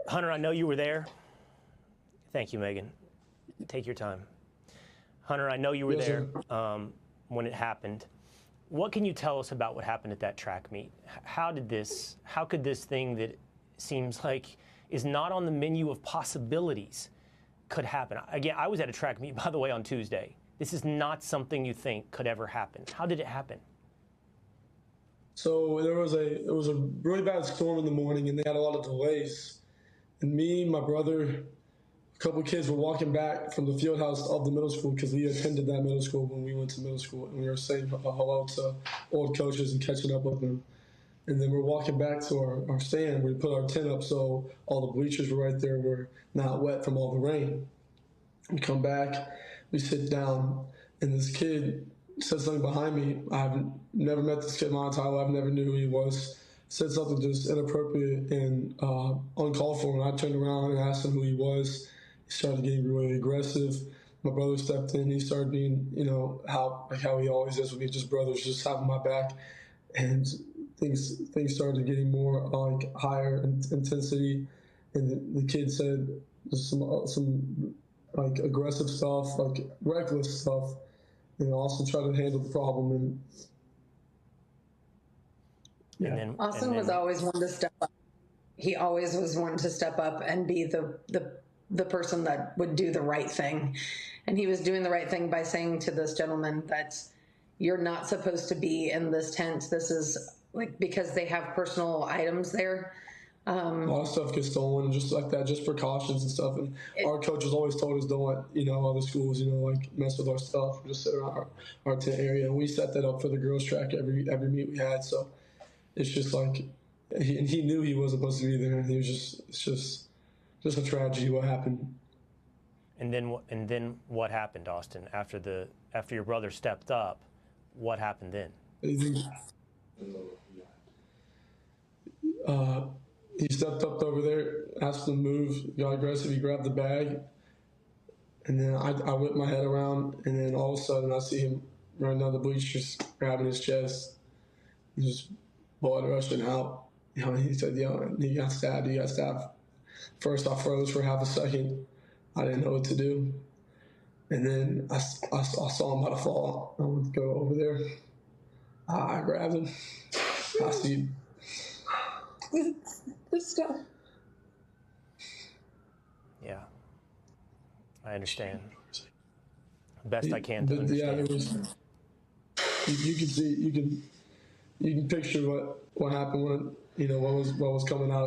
Hunter, I know you were there. Thank you, Megan. Take your time. Hunter, I know you were there when it happened. What can you tell us about what happened at that track meet? How could this thing that seems like is not on the menu of possibilities could happen? Again, I was at a track meet, by the way, on Tuesday. This is not something you think could ever happen. How did it happen? So it was a really bad storm in the morning, and they had a lot of delays. And me, my brother, a couple of kids were walking back from the field house of the middle school because we attended that middle school when we went to middle school, and we were saying hello to old coaches and catching up with them. And then we're walking back to our stand. We put our tent up so all the bleachers were right there. Were not wet from all the rain. We come back, we sit down, and this kid said something behind me. I've never met this kid in my entire life. I never knew who he was. Said something just inappropriate and uncalled for. And I turned around and asked him who he was. He started getting really aggressive. My brother stepped in. He started being, how he always is with me, just brothers, just having my back. And things started getting more higher intensity. And the kid said some aggressive stuff, reckless stuff. Also try to handle the problem. And Austin was always one to step up. He always was one to step up and be the person that would do the right thing. And he was doing the right thing by saying to this gentleman that you're not supposed to be in this tent. This is because they have personal items there. A lot of stuff gets stolen, just like that, just precautions and stuff. And our coaches always told us don't let, other schools, mess with our stuff. Just sit around our tent area. And we set that up for the girls' track every meet we had. So it's just he knew he wasn't supposed to be there. And it's just a tragedy what happened. And then what happened, Austin? After your brother stepped up, what happened then? He stepped up over there, asked him to move, got aggressive. He grabbed the bag, and then I whipped my head around, and then all of a sudden I see him running down the bleachers, grabbing his chest, and just blood rushing out. He said, he got stabbed. He got stabbed. First, I froze for half a second. I didn't know what to do, and then I saw him about to fall. I went to go over there. I grabbed him. I see. This stuff. Yeah, I understand. Best I can to understand. Yeah, there was. You can see, you can picture what happened when what was coming out.